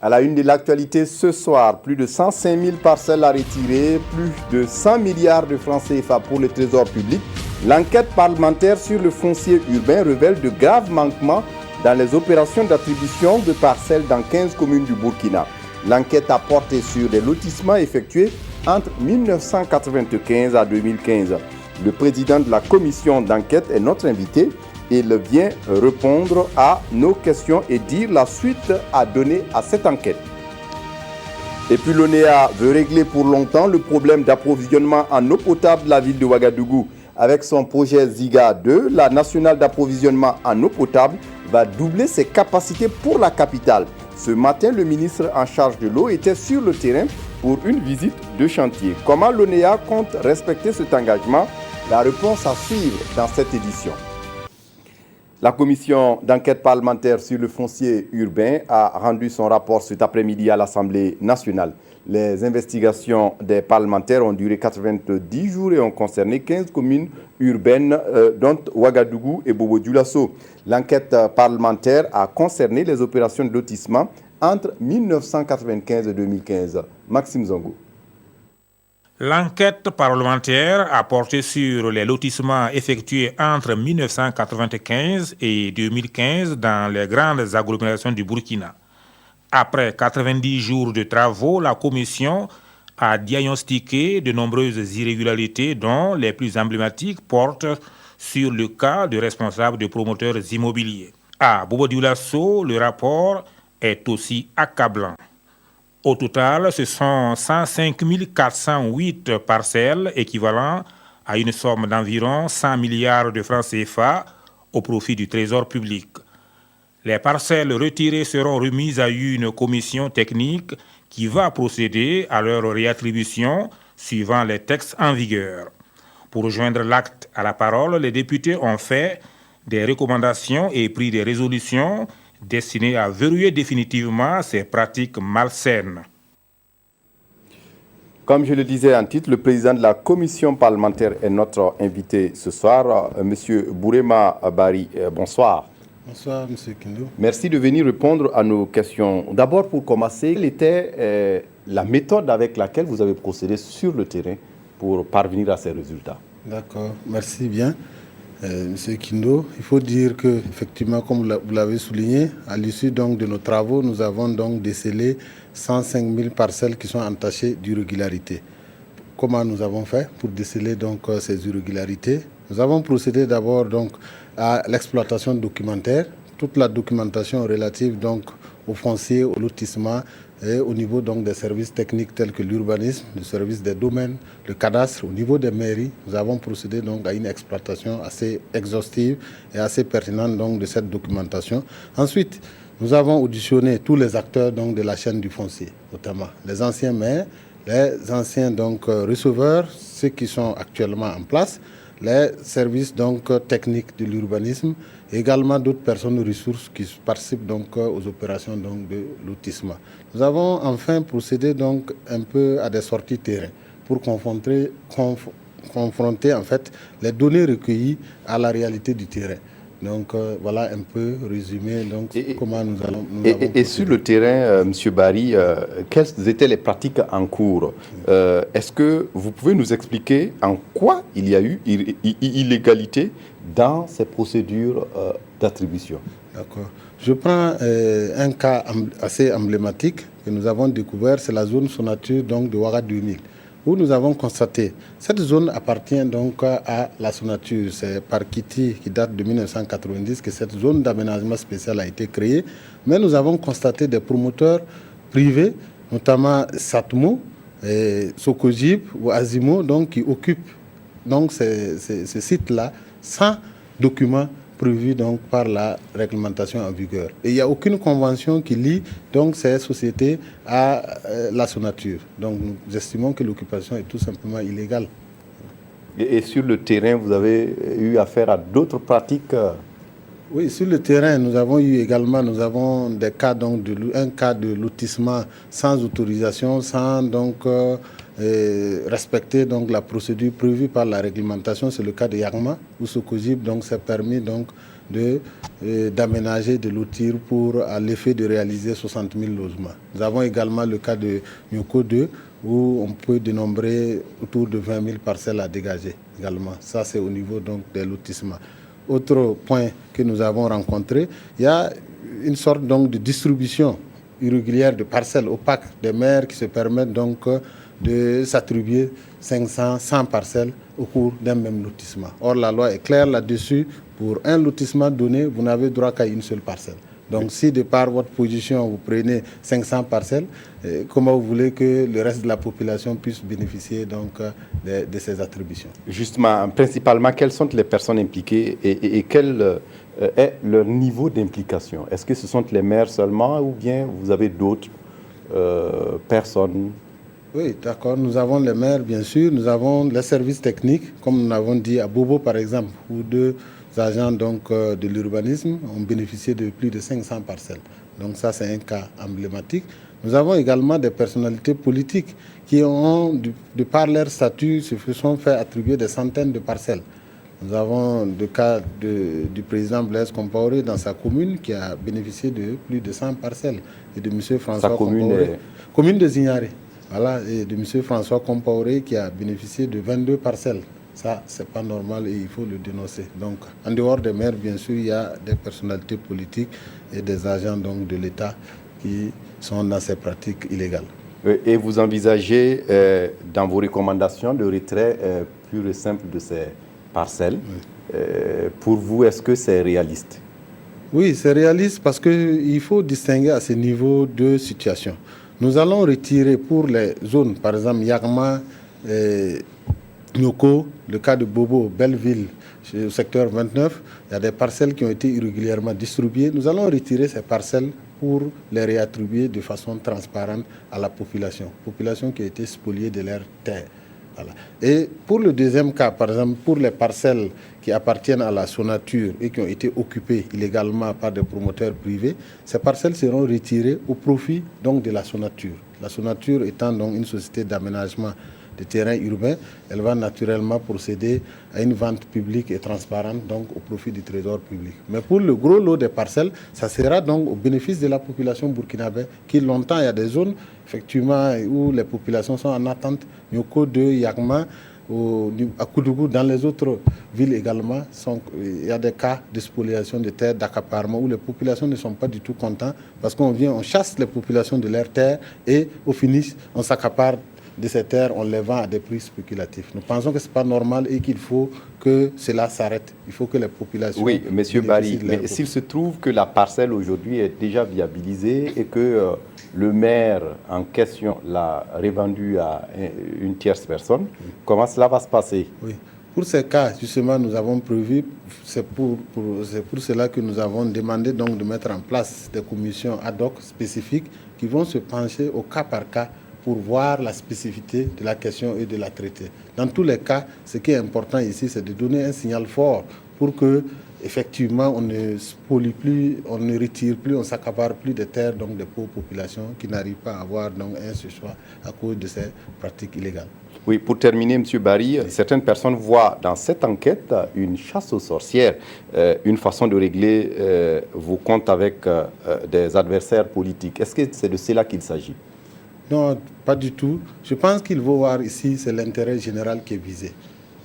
À la une de l'actualité ce soir, plus de 105 000 parcelles à retirer, plus de 100 milliards de francs CFA pour le trésor public. L'enquête parlementaire sur le foncier urbain révèle de graves manquements dans les opérations d'attribution de parcelles dans 15 communes du Burkina. L'enquête a porté sur les lotissements effectués entre 1995 à 2015. Le président de la commission d'enquête est notre invité. Il vient répondre à nos questions et dire la suite à donner à cette enquête. Et puis l'ONEA veut régler pour longtemps le problème d'approvisionnement en eau potable de la ville de Ouagadougou. Avec son projet Ziga 2, la nationale d'approvisionnement en eau potable va doubler ses capacités pour la capitale. Ce matin, le ministre en charge de l'eau était sur le terrain pour une visite de chantier. Comment l'ONEA compte respecter cet engagement? La réponse à suivre dans cette édition. La commission d'enquête parlementaire sur le foncier urbain a rendu son rapport cet après-midi à l'Assemblée nationale. Les investigations des parlementaires ont duré 90 jours et ont concerné 15 communes urbaines, dont Ouagadougou et Bobo-Dioulasso. L'enquête parlementaire a concerné les opérations de lotissement entre 1995 et 2015. Maxime Zongo. L'enquête parlementaire a porté sur les lotissements effectués entre 1995 et 2015 dans les grandes agglomérations du Burkina. Après 90 jours de travaux, la commission a diagnostiqué de nombreuses irrégularités dont les plus emblématiques portent sur le cas de responsables de promoteurs immobiliers. À Bobo-Dioulasso, le rapport est aussi accablant. Au total, ce sont 105 408 parcelles équivalent à une somme d'environ 100 milliards de francs CFA au profit du trésor public. Les parcelles retirées seront remises à une commission technique qui va procéder à leur réattribution suivant les textes en vigueur. Pour joindre l'acte à la parole, les députés ont fait des recommandations et pris des résolutions destiné à verrouiller définitivement ces pratiques malsaines. Comme je le disais en titre, le président de la commission parlementaire est notre invité ce soir, M. Bourema Bari. Bonsoir. Bonsoir, M. Kindou. Merci de venir répondre à nos questions. D'abord, pour commencer, quelle était la méthode avec laquelle vous avez procédé sur le terrain pour parvenir à ces résultats? D'accord, merci bien. Monsieur Kindo, il faut dire que, effectivement, comme vous l'avez souligné, à l'issue donc de nos travaux, nous avons donc décelé 105 000 parcelles qui sont entachées d'irrégularités. Comment nous avons fait pour déceler donc ces irrégularités? Nous avons procédé d'abord donc à l'exploitation documentaire, toute la documentation relative donc au foncier, au lotissement et au niveau donc des services techniques tels que l'urbanisme, le service des domaines, le cadastre, au niveau des mairies. Nous avons procédé donc à une exploitation assez exhaustive et assez pertinente donc de cette documentation. Ensuite, nous avons auditionné tous les acteurs donc de la chaîne du foncier, notamment les anciens maires, les anciens donc receveurs, ceux qui sont actuellement en place, les services donc techniques de l'urbanisme, également d'autres personnes ressources qui participent donc aux opérations donc de lotissement. Nous avons enfin procédé donc un peu à des sorties terrain pour confronter en fait les données recueillies à la réalité du terrain. Donc voilà un peu résumé donc comment nous avons et sur le terrain, M. Bari, quelles étaient les pratiques en cours? Est-ce que vous pouvez nous expliquer en quoi il y a eu illégalité dans ces procédures d'attribution? D'accord. Je prends un cas assez emblématique que nous avons découvert, c'est la zone Sonature donc de Ouaga 2000. Où nous avons constaté, cette zone appartient donc à la Sonature. C'est par Kitty qui date de 1990 que cette zone d'aménagement spécial a été créée. Mais nous avons constaté des promoteurs privés, notamment Satmo, Sokojib ou Azimo, donc, qui occupent donc, ces sites-là sans documents prévu donc par la réglementation en vigueur. Et il n'y a aucune convention qui lie donc ces sociétés à la Sonature. Donc nous estimons que l'occupation est tout simplement illégale. Et sur le terrain, vous avez eu affaire à d'autres pratiques? Oui, sur le terrain, nous avons des cas donc un cas de lotissement sans autorisation, sans donc respecter donc la procédure prévue par la réglementation. C'est le cas de Yagma, où Sokojib donc s'est permis donc d'aménager, de lotir à l'effet de réaliser 60 000 logements. Nous avons également le cas de Nyoko 2 où on peut dénombrer autour de 20 000 parcelles à dégager également. Ça, c'est au niveau donc des lotissements. Autre point que nous avons rencontré, il y a une sorte donc de distribution irrégulière de parcelles opaques des maires qui se permettent donc de s'attribuer 500, 100 parcelles au cours d'un même lotissement. Or, la loi est claire là-dessus. Pour un lotissement donné, vous n'avez droit qu'à une seule parcelle. Donc, si de par votre position, vous prenez 500 parcelles, comment vous voulez que le reste de la population puisse bénéficier donc, de ces attributions? Justement, principalement, quelles sont les personnes impliquées et quel est leur niveau d'implication? Est-ce que ce sont les maires seulement ou bien vous avez d'autres personnes? Oui, d'accord. Nous avons les maires, bien sûr. Nous avons les services techniques, comme nous l'avons dit à Bobo, par exemple, où deux agents donc, de l'urbanisme ont bénéficié de plus de 500 parcelles. Donc ça, c'est un cas emblématique. Nous avons également des personnalités politiques qui ont, de par leur statut, se sont fait attribuer des centaines de parcelles. Nous avons le cas du président Blaise Compaoré dans sa commune qui a bénéficié de plus de 100 parcelles. Et de M. François Compaoré, commune de Zignaré. Voilà, et de M. François Compaoré qui a bénéficié de 22 parcelles. Ça, c'est pas normal et il faut le dénoncer. Donc, en dehors des maires, bien sûr, il y a des personnalités politiques et des agents donc, de l'État qui sont dans ces pratiques illégales. Et vous envisagez dans vos recommandations le retrait pur et simple de ces parcelles. Oui. Pour vous, est-ce que c'est réaliste? Oui, c'est réaliste parce qu'il faut distinguer à ce niveau deux situations. Nous allons retirer pour les zones, par exemple Yagma, Nyoko, le cas de Bobo, Belleville, au secteur 29, il y a des parcelles qui ont été irrégulièrement distribuées. Nous allons retirer ces parcelles pour les réattribuer de façon transparente à la population qui a été spoliée de leurs terres. Voilà. Et pour le deuxième cas, par exemple, pour les parcelles qui appartiennent à la Sonature et qui ont été occupées illégalement par des promoteurs privés, ces parcelles seront retirées au profit donc, de la Sonature. La Sonature étant donc une société d'aménagement de terrains urbains, elle va naturellement procéder à une vente publique et transparente donc au profit du trésor public. Mais pour le gros lot des parcelles, ça sera donc au bénéfice de la population burkinabé qui longtemps, il y a des zones effectivement où les populations sont en attente. Nyoko 2, Yagma, à Koudougou, dans les autres villes également, il y a des cas de spoliation de terres, d'accaparement où les populations ne sont pas du tout contentes parce on chasse les populations de leurs terres et au finish, on s'accapare de ces terres, on les vend à des prix spéculatifs. Nous pensons que ce n'est pas normal et qu'il faut que cela s'arrête. Il faut que les populations... Oui, M. Barry, mais s'il se trouve que la parcelle aujourd'hui est déjà viabilisée et que le maire en question l'a revendue à une tierce personne, comment cela va se passer? Oui. Pour ces cas, justement, nous avons prévu, c'est pour cela que nous avons demandé donc de mettre en place des commissions ad hoc spécifiques qui vont se pencher au cas par cas pour voir la spécificité de la question et de la traiter. Dans tous les cas, ce qui est important ici, c'est de donner un signal fort pour que, effectivement, on ne spolie plus, on ne retire plus, on ne s'accapare plus des terres donc des pauvres populations qui n'arrivent pas à avoir donc un ce-choix à cause de ces pratiques illégales. Oui, pour terminer, M. Barry, certaines personnes voient dans cette enquête une chasse aux sorcières, une façon de régler vos comptes avec des adversaires politiques. Est-ce que c'est de cela qu'il s'agit? Non, pas du tout. Je pense qu'il faut voir ici, c'est l'intérêt général qui est visé.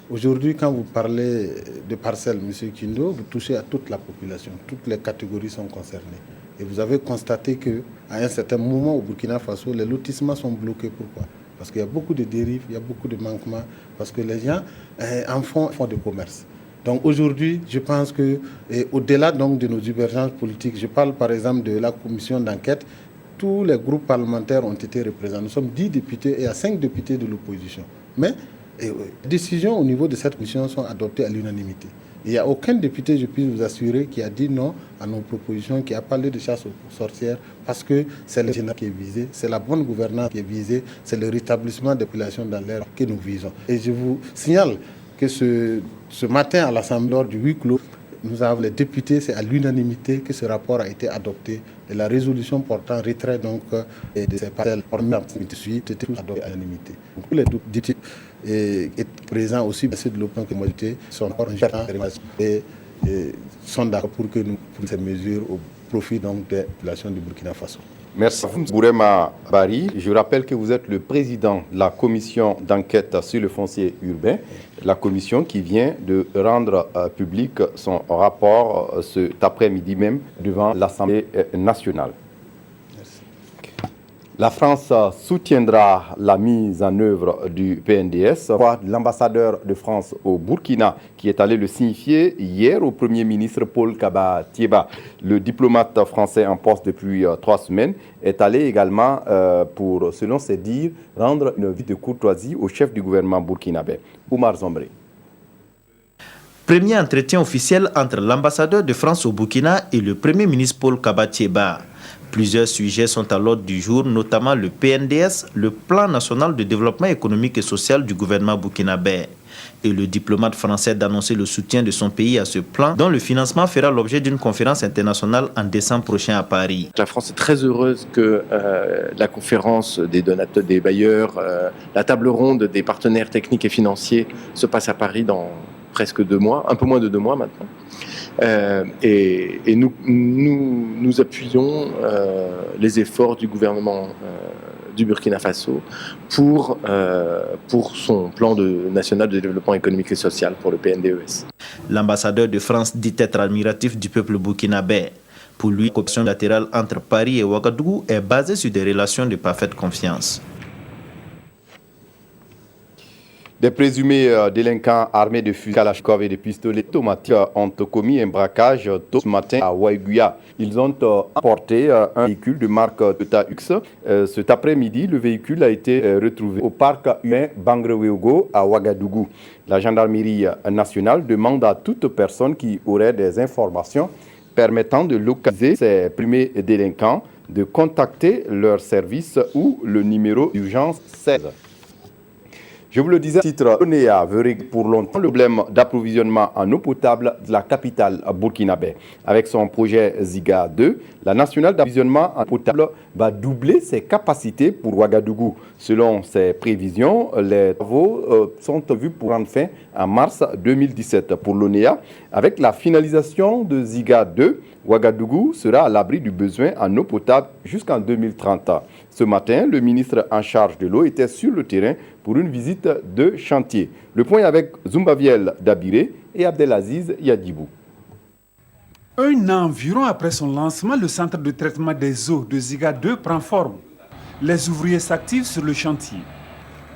Aujourd'hui, quand vous parlez de parcelles, M. Kindo, vous touchez à toute la population. Toutes les catégories sont concernées. Et vous avez constaté qu'à un certain moment au Burkina Faso, les lotissements sont bloqués. Pourquoi? Parce qu'il y a beaucoup de dérives, il y a beaucoup de manquements, parce que les gens en font de commerce. Donc aujourd'hui, je pense qu'au-delà donc de nos divergences politiques, je parle par exemple de la commission d'enquête, tous les groupes parlementaires ont été représentés. Nous sommes 10 députés et il y a 5 députés de l'opposition. Mais les décisions au niveau de cette commission sont adoptées à l'unanimité. Il n'y a aucun député, je puis vous assurer, qui a dit non à nos propositions, qui a parlé de chasse aux sorcières, parce que c'est le général qui est visé, c'est la bonne gouvernance qui est visée, c'est le rétablissement des populations dans l'air que nous visons. Et je vous signale que ce matin à l'Assemblée, lors du huis clos, nous avons les députés, c'est à l'unanimité que ce rapport a été adopté et la résolution portant retrait donc de ces parcelles était adoptée à l'unanimité. Tous les députés présents aussi, de l'opinion que moi j'étais, sont encore en et sont d'accord pour que nous prenions ces mesures au profit donc des populations du Burkina Faso. Merci. Bourema Bari, je rappelle que vous êtes le président de la commission d'enquête sur le foncier urbain, la commission qui vient de rendre public son rapport cet après-midi même devant l'Assemblée nationale. La France soutiendra la mise en œuvre du PNDS. L'ambassadeur de France au Burkina qui est allé le signifier hier au Premier ministre Paul Kaba-Thiéba. Le diplomate français en poste depuis 3 semaines est allé également pour, selon ses dires, rendre une visite de courtoisie au chef du gouvernement burkinabé, Oumar Zombré. Premier entretien officiel entre l'ambassadeur de France au Burkina et le Premier ministre Paul Kaba-Thiéba. Plusieurs sujets sont à l'ordre du jour, notamment le PNDS, le Plan national de développement économique et social du gouvernement burkinabé. Et le diplomate français d'annoncer le soutien de son pays à ce plan, dont le financement fera l'objet d'une conférence internationale en décembre prochain à Paris. La France est très heureuse que la conférence des donateurs, des bailleurs, la table ronde des partenaires techniques et financiers se passe à Paris dans presque 2 mois, un peu moins de 2 mois maintenant. Et nous appuyons les efforts du gouvernement du Burkina Faso pour son plan national de développement économique et social pour le PNDES. L'ambassadeur de France dit être admiratif du peuple burkinabé. Pour lui, la coopération latérale entre Paris et Ouagadougou est basée sur des relations de parfaite confiance. Des présumés délinquants armés de fusils Kalachnikov et de pistolets automatiques ont commis un braquage tôt ce matin à Waiguya. Ils ont emporté un véhicule de marque Toyota X. Cet après-midi, le véhicule a été retrouvé au parc humain Bangreweogo à Ouagadougou. La gendarmerie nationale demande à toute personne qui aurait des informations permettant de localiser ces présumés délinquants de contacter leur service ou le numéro d'urgence 16. Je vous le disais, le titre L'ONEA veut régler pour longtemps le problème d'approvisionnement en eau potable de la capitale burkinabé. Avec son projet Ziga 2, la nationale d'approvisionnement en eau potable va doubler ses capacités pour Ouagadougou. Selon ses prévisions, les travaux sont vus pour prendre fin en mars 2017. Pour l'ONEA, avec la finalisation de Ziga 2, Ouagadougou sera à l'abri du besoin en eau potable jusqu'en 2030. Ce matin, le ministre en charge de l'eau était sur le terrain pour une visite de chantier. Le point avec Zumbaviel Dabiré et Abdelaziz Yadibou. Un an environ après son lancement, le centre de traitement des eaux de Ziga 2 prend forme. Les ouvriers s'activent sur le chantier.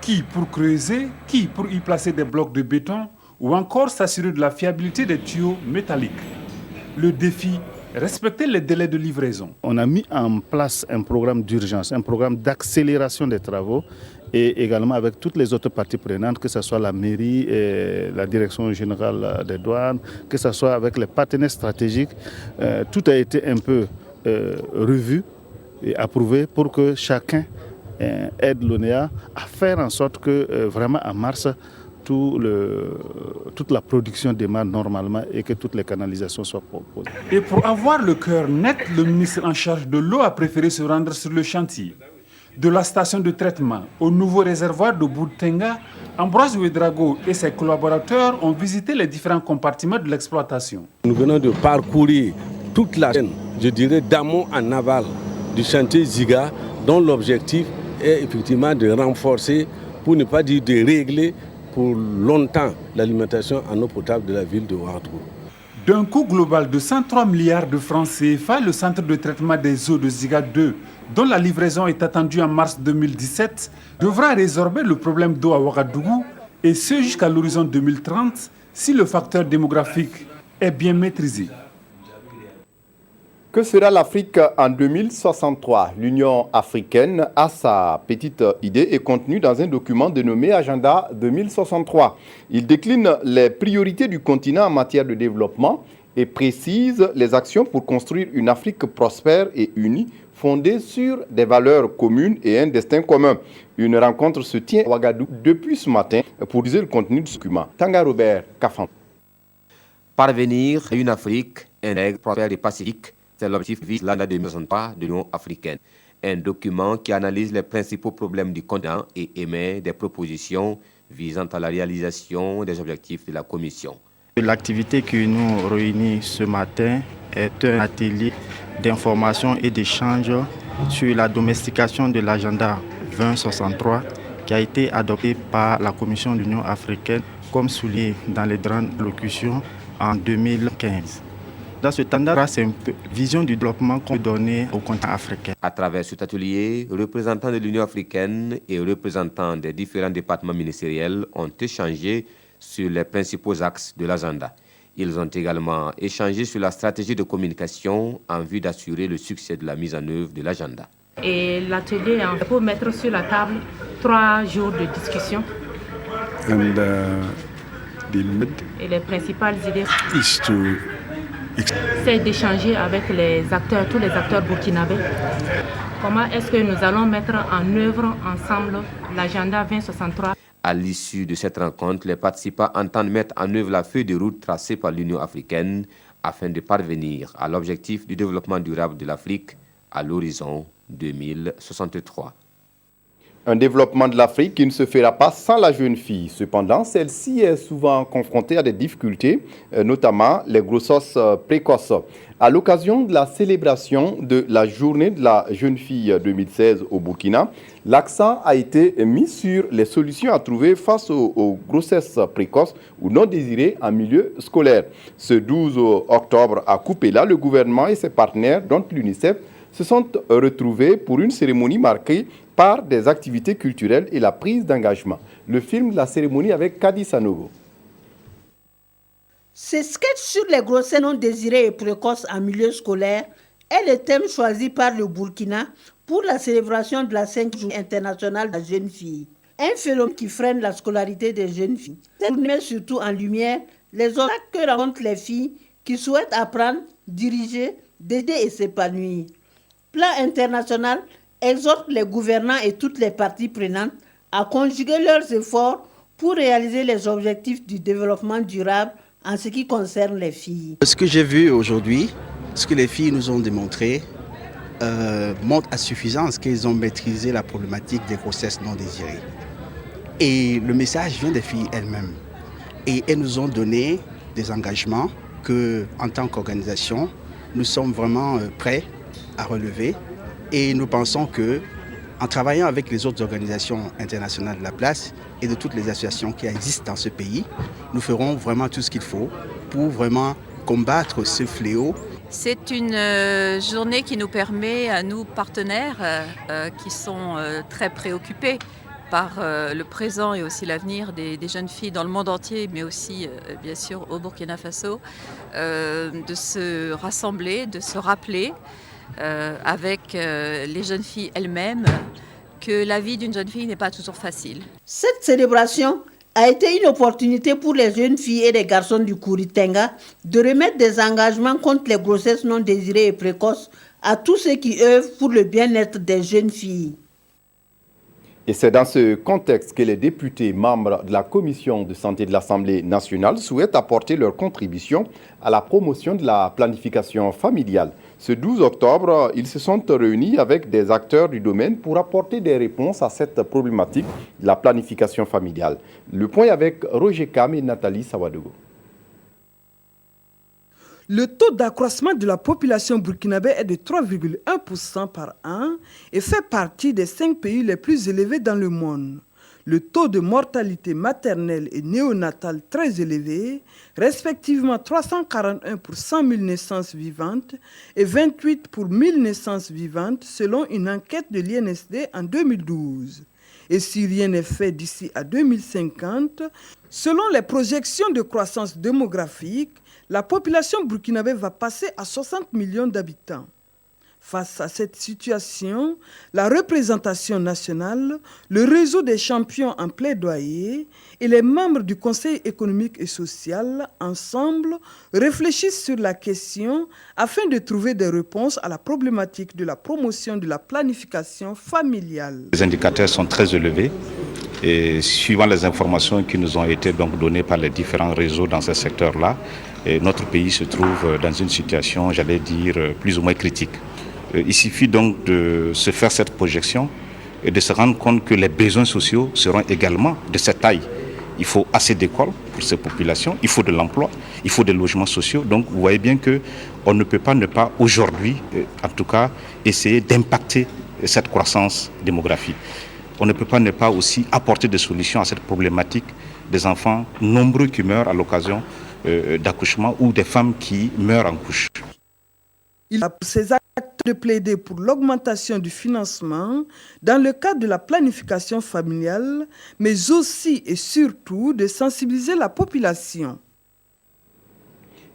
Qui pour creuser, qui pour y placer des blocs de béton ou encore s'assurer de la fiabilité des tuyaux métalliques. Le défi, respecter les délais de livraison. On a mis en place un programme d'urgence, un programme d'accélération des travaux et également avec toutes les autres parties prenantes, que ce soit la mairie, et la direction générale des douanes, que ce soit avec les partenaires stratégiques. Tout a été un peu revu et approuvé pour que chacun aide l'ONEA à faire en sorte que vraiment en mars, toute la production démarre normalement et que toutes les canalisations soient proposées. Et pour avoir le cœur net, le ministre en charge de l'eau a préféré se rendre sur le chantier. De la station de traitement au nouveau réservoir de Boudtenga, Ambroise Ouedraogo et ses collaborateurs ont visité les différents compartiments de l'exploitation. Nous venons de parcourir toute la chaîne, je dirais d'amont en aval du chantier Ziga, dont l'objectif est effectivement de renforcer, pour ne pas dire de régler, pour longtemps l'alimentation en eau potable de la ville de Ouagadougou. D'un coût global de 103 milliards de francs CFA, le centre de traitement des eaux de Ziga 2, dont la livraison est attendue en mars 2017, devra résorber le problème d'eau à Ouagadougou, et ce jusqu'à l'horizon 2030, si le facteur démographique est bien maîtrisé. Que sera l'Afrique en 2063? L'Union africaine a sa petite idée et contenue dans un document dénommé Agenda 2063. Il décline les priorités du continent en matière de développement et précise les actions pour construire une Afrique prospère et unie, fondée sur des valeurs communes et un destin commun. Une rencontre se tient à Ouagadougou depuis ce matin pour viser le contenu de ce document. Tanga Robert Kafan. Parvenir à une Afrique intègre, prospère et pacifique, c'est l'objectif vise l'agenda 2063 de l'Union africaine. Un document qui analyse les principaux problèmes du continent et émet des propositions visant à la réalisation des objectifs de la Commission. L'activité qui nous réunit ce matin est un atelier d'information et d'échange sur la domestication de l'agenda 2063 qui a été adopté par la Commission de l'Union africaine, comme souligné dans les grandes locutions en 2015. Dans ce temps-là, c'est une vision du développement qu'on peut donner au continent africain. À travers cet atelier, représentants de l'Union africaine et représentants des différents départements ministériels ont échangé sur les principaux axes de l'agenda. Ils ont également échangé sur la stratégie de communication en vue d'assurer le succès de la mise en œuvre de l'agenda. Et l'atelier est pour mettre sur la table 3 jours de discussion. Et les principales idées, c'est d'échanger avec tous les acteurs burkinabés. Comment est-ce que nous allons mettre en œuvre ensemble l'agenda 2063? À l'issue de cette rencontre, les participants entendent mettre en œuvre la feuille de route tracée par l'Union africaine afin de parvenir à l'objectif du développement durable de l'Afrique à l'horizon 2063. Un développement de l'Afrique qui ne se fera pas sans la jeune fille. Cependant, celle-ci est souvent confrontée à des difficultés, notamment les grossesses précoces. À l'occasion de la célébration de la journée de la jeune fille 2016 au Burkina, l'accent a été mis sur les solutions à trouver face aux grossesses précoces ou non désirées en milieu scolaire. Ce 12 octobre à Koupéla, le gouvernement et ses partenaires, dont l'UNICEF, se sont retrouvés pour une cérémonie marquée par des activités culturelles et la prise d'engagement. Le film de la cérémonie avec Kadi Sanogo. Ce sketch sur les grossesses non désirées et précoces en milieu scolaire est le thème choisi par le Burkina pour la célébration de la 5e journée internationale de la jeune fille. Un phénomène qui freine la scolarité des jeunes filles. Cette journée met surtout en lumière les obstacles que rencontrent les filles qui souhaitent apprendre, diriger, d'aider et s'épanouir. Plan international exhorte les gouvernants et toutes les parties prenantes à conjuguer leurs efforts pour réaliser les objectifs du développement durable en ce qui concerne les filles. Ce que j'ai vu aujourd'hui, ce que les filles nous ont démontré, montre à suffisance qu'elles ont maîtrisé la problématique des grossesses non désirées. Et le message vient des filles elles-mêmes. Et elles nous ont donné des engagements que, en tant qu'organisation, nous sommes vraiment prêts à relever. Et nous pensons que, en travaillant avec les autres organisations internationales de la place et de toutes les associations qui existent dans ce pays, nous ferons vraiment tout ce qu'il faut pour vraiment combattre ce fléau. C'est une journée qui nous permet à nous, partenaires, qui sont très préoccupés par le présent et aussi l'avenir des jeunes filles dans le monde entier, mais aussi, bien sûr, au Burkina Faso, de se rassembler, de se rappeler avec les jeunes filles elles-mêmes que la vie d'une jeune fille n'est pas toujours facile. Cette célébration a été une opportunité pour les jeunes filles et les garçons du Kouritenga de remettre des engagements contre les grossesses non désirées et précoces à tous ceux qui œuvrent pour le bien-être des jeunes filles. Et c'est dans ce contexte que les députés membres de la Commission de santé de l'Assemblée nationale souhaitent apporter leur contribution à la promotion de la planification familiale. Ce 12 octobre, ils se sont réunis avec des acteurs du domaine pour apporter des réponses à cette problématique de la planification familiale. Le point avec Roger Kam et Nathalie Sawadogo. Le taux d'accroissement de la population burkinabé est de 3,1% par an et fait partie des 5 pays les plus élevés dans le monde. Le taux de mortalité maternelle et néonatale très élevé, respectivement 341 pour 100 000 naissances vivantes et 28 pour 1000 naissances vivantes selon une enquête de l'INSD en 2012. Et si rien n'est fait d'ici à 2050, selon les projections de croissance démographique, la population burkinabé va passer à 60 millions d'habitants. Face à cette situation, la représentation nationale, le réseau des champions en plaidoyer et les membres du Conseil économique et social, ensemble, réfléchissent sur la question afin de trouver des réponses à la problématique de la promotion de la planification familiale. Les indicateurs sont très élevés. Et suivant les informations qui nous ont été donc données par les différents réseaux dans ce secteur-là, notre pays se trouve dans une situation, j'allais dire, plus ou moins critique. Il suffit donc de se faire cette projection et de se rendre compte que les besoins sociaux seront également de cette taille. il faut assez d'écoles pour ces populations, il faut de l'emploi, il faut des logements sociaux. Donc vous voyez bien qu'on ne peut pas ne pas aujourd'hui, en tout cas, essayer d'impacter cette croissance démographique. On ne peut pas ne pas aussi apporter des solutions à cette problématique des enfants nombreux qui meurent à l'occasion d'accouchement ou des femmes qui meurent en couche. Il a pour ses actes de plaider pour l'augmentation du financement dans le cadre de la planification familiale, mais aussi et surtout de sensibiliser la population.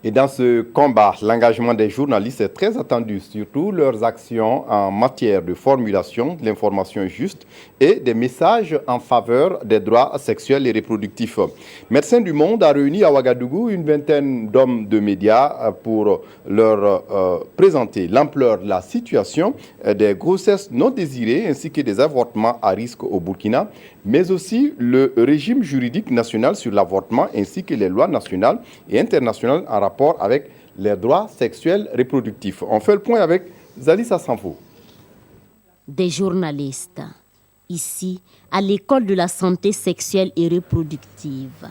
Et dans ce combat, l'engagement des journalistes est très attendu, surtout leurs actions en matière de formulation de l'information juste et des messages en faveur des droits sexuels et reproductifs. Médecins du Monde a réuni à Ouagadougou une vingtaine d'hommes de médias pour leur présenter l'ampleur de la situation des grossesses non désirées ainsi que des avortements à risque au Burkina, mais aussi le régime juridique national sur l'avortement ainsi que les lois nationales et internationales en rapport avec les droits sexuels reproductifs. On fait le point avec Zalissa Sanfo. Des journalistes, ici, à l'école de la santé sexuelle et reproductive.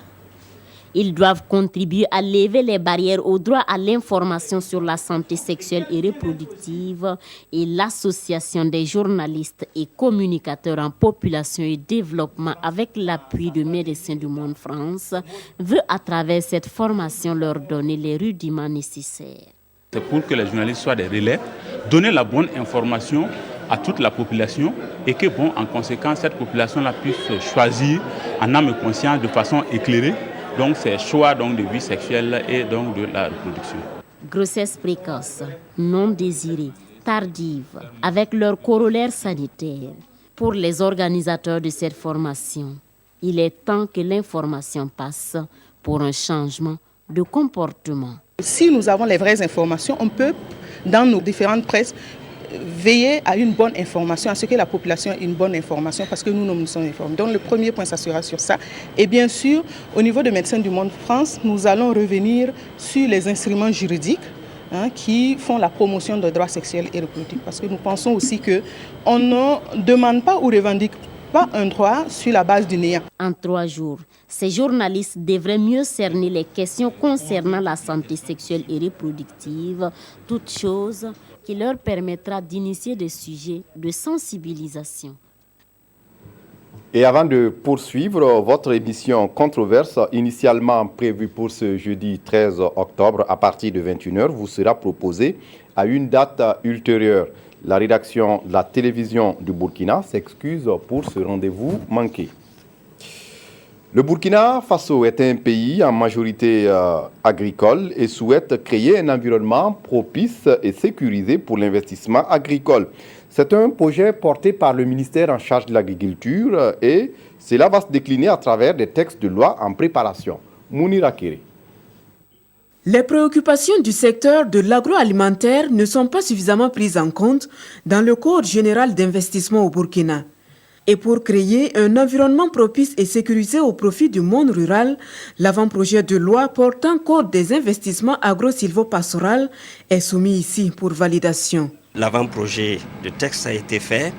Ils doivent contribuer à lever les barrières au droit à l'information sur la santé sexuelle et reproductive, et l'Association des journalistes et communicateurs en population et développement avec l'appui de Médecins du Monde France veut à travers cette formation leur donner les rudiments nécessaires. C'est pour que les journalistes soient des relais, donner la bonne information à toute la population et que, en conséquence, cette population-là puisse choisir en âme et conscience de façon éclairée donc ces choix de vie sexuelle et donc de la reproduction. Grossesse précoce, non désirée, tardive, avec leur corollaire sanitaire. Pour les organisateurs de cette formation, il est temps que l'information passe pour un changement de comportement. Si nous avons les vraies informations, on peut, dans nos différentes presses, veiller à une bonne information, à ce que la population ait une bonne information, parce que nous sommes informés. Donc le premier point, ça sera sur ça. Et bien sûr, au niveau de Médecins du Monde France, nous allons revenir sur les instruments juridiques qui font la promotion des droits sexuels et reproductifs. Parce que nous pensons aussi qu'on ne demande pas ou revendique pas un droit sur la base du néant. En 3 jours, ces journalistes devraient mieux cerner les questions concernant la santé sexuelle et reproductive, toute chose qui leur permettra d'initier des sujets de sensibilisation. Et avant de poursuivre votre émission Controverse, initialement prévue pour ce jeudi 13 octobre à partir de 21h, vous sera proposée à une date ultérieure. La rédaction de la télévision du Burkina s'excuse pour ce rendez-vous manqué. Le Burkina Faso est un pays en majorité agricole et souhaite créer un environnement propice et sécurisé pour l'investissement agricole. C'est un projet porté par le ministère en charge de l'agriculture et cela va se décliner à travers des textes de loi en préparation. Mounira Kéré. Les préoccupations du secteur de l'agroalimentaire ne sont pas suffisamment prises en compte dans le Code général d'investissement au Burkina. Et pour créer un environnement propice et sécurisé au profit du monde rural, l'avant-projet de loi portant Code des investissements agro-silvo-pastoral est soumis ici pour validation. L'avant-projet de texte a été fait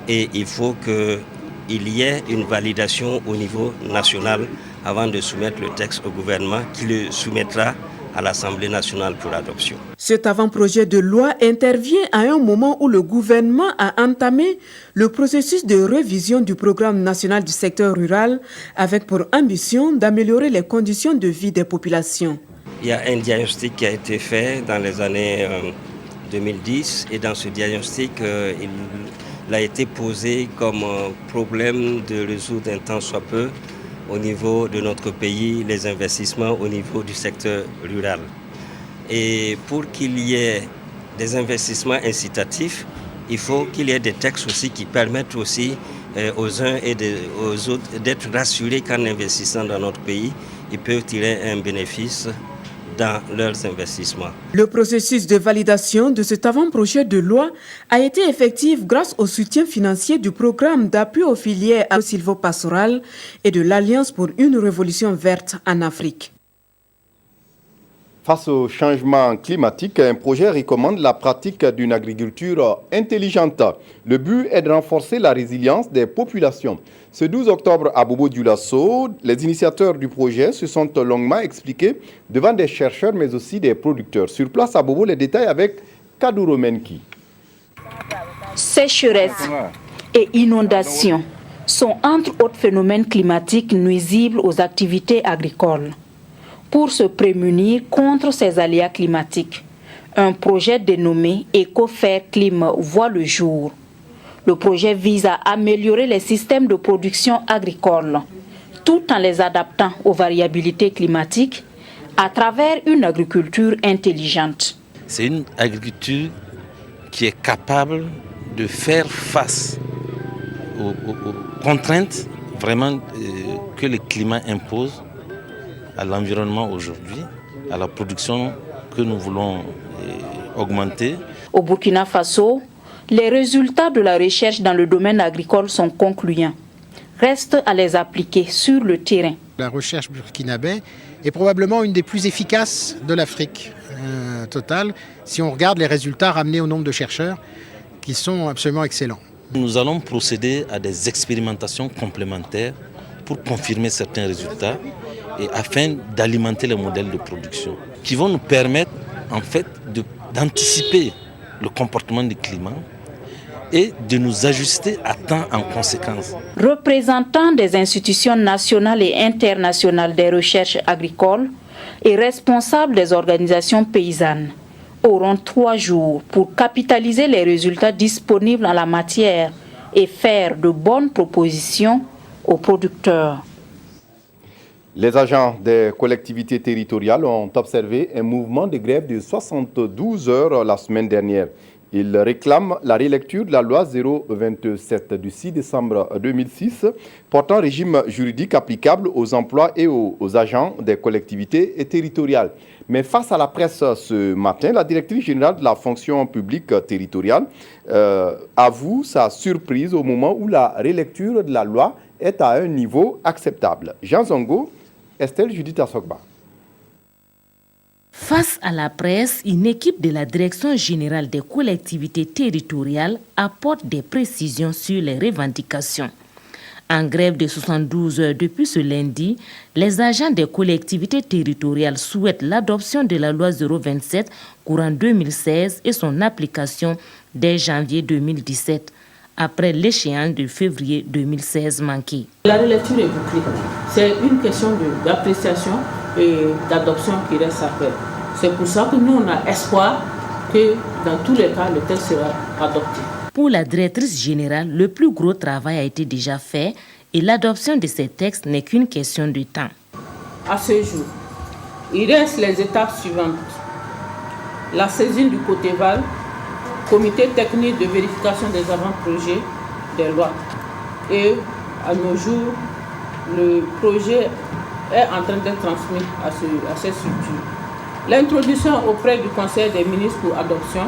et il faut qu'il y ait une validation au niveau national avant de soumettre le texte au gouvernement qui le soumettra à l'Assemblée nationale pour adoption. Cet avant-projet de loi intervient à un moment où le gouvernement a entamé le processus de révision du programme national du secteur rural avec pour ambition d'améliorer les conditions de vie des populations. Il y a un diagnostic qui a été fait dans les années 2010 et dans ce diagnostic, il a été posé comme problème de résoudre un tant soit peu au niveau de notre pays, les investissements au niveau du secteur rural. Et pour qu'il y ait des investissements incitatifs, il faut qu'il y ait des textes aussi qui permettent aussi aux uns et aux autres d'être rassurés qu'en investissant dans notre pays, ils peuvent tirer un bénéfice dans leurs investissements. Le processus de validation de cet avant-projet de loi a été effectif grâce au soutien financier du programme d'appui aux filières agro-silvo-pastorales et de l'Alliance pour une révolution verte en Afrique. Face au changement climatique, un projet recommande la pratique d'une agriculture intelligente. Le but est de renforcer la résilience des populations. Ce 12 octobre à Bobo-Dioulasso, les initiateurs du projet se sont longuement expliqués devant des chercheurs mais aussi des producteurs. Sur place à Bobo, les détails avec Kadouro Menki. Sécheresse et inondations sont entre autres phénomènes climatiques nuisibles aux activités agricoles. Pour se prémunir contre ces aléas climatiques, un projet dénommé EcoFair Clim voit le jour. Le projet vise à améliorer les systèmes de production agricole, tout en les adaptant aux variabilités climatiques à travers une agriculture intelligente. C'est une agriculture qui est capable de faire face aux contraintes vraiment que le climat impose à l'environnement aujourd'hui, à la production que nous voulons augmenter. Au Burkina Faso, les résultats de la recherche dans le domaine agricole sont concluants. Reste à les appliquer sur le terrain. La recherche burkinabé est probablement une des plus efficaces de l'Afrique totale, si on regarde les résultats ramenés au nombre de chercheurs, qui sont absolument excellents. Nous allons procéder à des expérimentations complémentaires pour confirmer certains résultats et afin d'alimenter les modèles de production qui vont nous permettre en fait d'anticiper le comportement du climat et de nous ajuster à temps en conséquence. Représentants des institutions nationales et internationales des recherches agricoles et responsables des organisations paysannes auront 3 jours pour capitaliser les résultats disponibles en la matière et faire de bonnes propositions aux producteurs. Les agents des collectivités territoriales ont observé un mouvement de grève de 72 heures la semaine dernière. Ils réclament la relecture de la loi 027 du 6 décembre 2006 portant régime juridique applicable aux emplois et aux agents des collectivités territoriales. Mais face à la presse ce matin, la directrice générale de la fonction publique territoriale avoue sa surprise au moment où la relecture de la loi est à un niveau acceptable. Jean Zongo, Estelle Judith Assogba. Face à la presse, une équipe de la Direction générale des collectivités territoriales apporte des précisions sur les revendications. En grève de 72 heures depuis ce lundi, les agents des collectivités territoriales souhaitent l'adoption de la loi 027 courant 2016 et son application dès janvier 2017, après l'échéance de février 2016 manquée. La relecture est bouclée. C'est une question d'appréciation et d'adoption qui reste à faire. C'est pour ça que nous, on a espoir que dans tous les cas, le texte sera adopté. Pour la directrice générale, le plus gros travail a été déjà fait et l'adoption de ces textes n'est qu'une question de temps. À ce jour, il reste les étapes suivantes. La saisine du COTEVAL, comité technique de vérification des avant-projets des lois. Et à nos jours, le projet est en train d'être transmis à ces structures. L'introduction auprès du Conseil des ministres pour adoption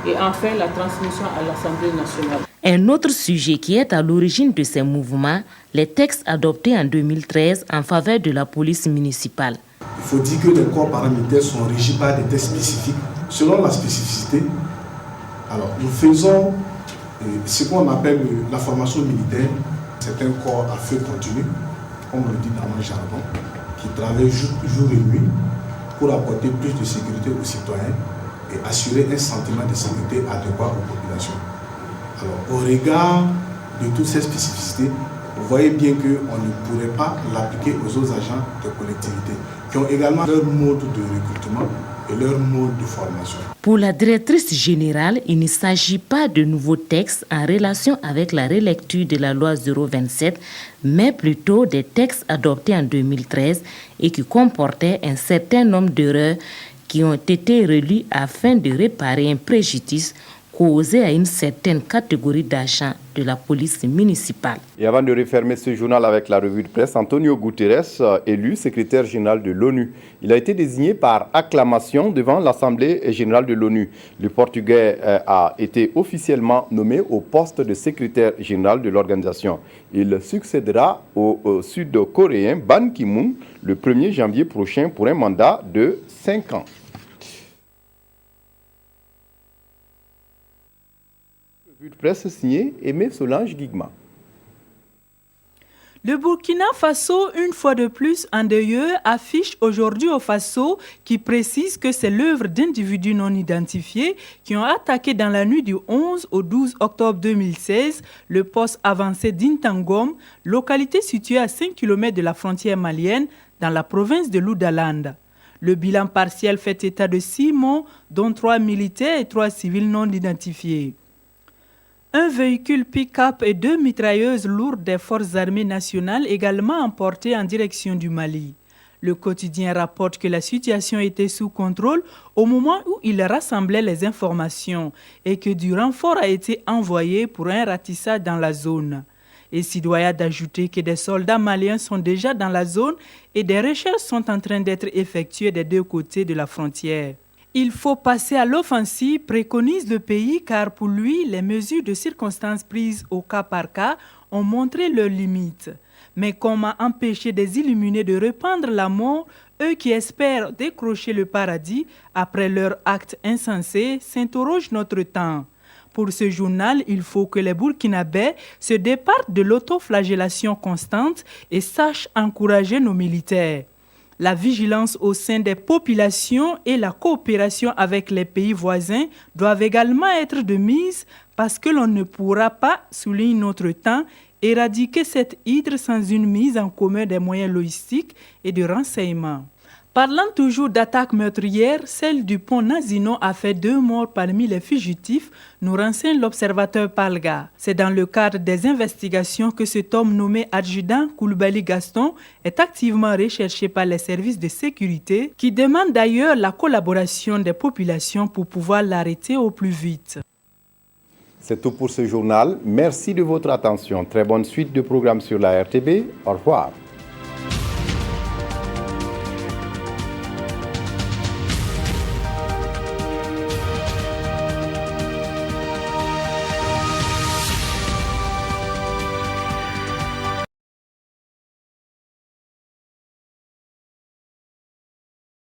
et enfin la transmission à l'Assemblée nationale. Un autre sujet qui est à l'origine de ces mouvements, les textes adoptés en 2013 en faveur de la police municipale. Il faut dire que les corps paramilitaires sont régis par des textes spécifiques. Selon la spécificité, alors nous faisons ce qu'on appelle la formation militaire. C'est un corps à feu continu, comme on le dit dans mon jargon, qui travaille jour et nuit pour apporter plus de sécurité aux citoyens et assurer un sentiment de sécurité adéquat aux populations. Alors, au regard de toutes ces spécificités, vous voyez bien qu'on ne pourrait pas l'appliquer aux autres agents de collectivité qui ont également leur mode de recrutement et leur mode de formation. Pour la directrice générale, il ne s'agit pas de nouveaux textes en relation avec la relecture de la loi 027, mais plutôt des textes adoptés en 2013 et qui comportaient un certain nombre d'erreurs qui ont été relus afin de réparer un préjudice causé à une certaine catégorie d'agents de la police municipale. Et avant de refermer ce journal avec la revue de presse, Antonio Guterres, élu secrétaire général de l'ONU. Il a été désigné par acclamation devant l'Assemblée générale de l'ONU. Le Portugais a été officiellement nommé au poste de secrétaire général de l'organisation. Il succédera au Sud-Coréen Ban Ki-moon le 1er janvier prochain pour un mandat de 5 ans. Revue de presse signée Aimé Solange Guigma. Le Burkina Faso, une fois de plus endeuilleux, affiche aujourd'hui au Faso qui précise que c'est l'œuvre d'individus non identifiés qui ont attaqué dans la nuit du 11 au 12 octobre 2016 le poste avancé d'Intangom, localité située à 5 km de la frontière malienne dans la province de l'Oudaland. Le bilan partiel fait état de 6 morts, dont 3 militaires et 3 civils non identifiés. Un véhicule pick-up et 2 mitrailleuses lourdes des forces armées nationales également emportées en direction du Mali. Le quotidien rapporte que la situation était sous contrôle au moment où il rassemblait les informations et que du renfort a été envoyé pour un ratissage dans la zone. Et s'il doit d'ajouter que des soldats maliens sont déjà dans la zone et des recherches sont en train d'être effectuées des deux côtés de la frontière. Il faut passer à l'offensive, préconise le pays, car pour lui, les mesures de circonstances prises au cas par cas ont montré leurs limites. Mais comment empêcher des illuminés de répandre la mort, eux qui espèrent décrocher le paradis après leur acte insensé, s'interroge notre temps. Pour ce journal, il faut que les Burkinabés se départent de l'autoflagellation constante et sachent encourager nos militaires. La vigilance au sein des populations et la coopération avec les pays voisins doivent également être de mise parce que l'on ne pourra pas, souligne notre temps, éradiquer cette hydre sans une mise en commun des moyens logistiques et de renseignement. Parlant toujours d'attaques meurtrières, celle du pont Nazino a fait 2 morts parmi les fugitifs, nous renseigne l'observateur Palga. C'est dans le cadre des investigations que cet homme nommé adjudant Koulibaly Gaston est activement recherché par les services de sécurité qui demandent d'ailleurs la collaboration des populations pour pouvoir l'arrêter au plus vite. C'est tout pour ce journal. Merci de votre attention. Très bonne suite de programmes sur la RTB. Au revoir.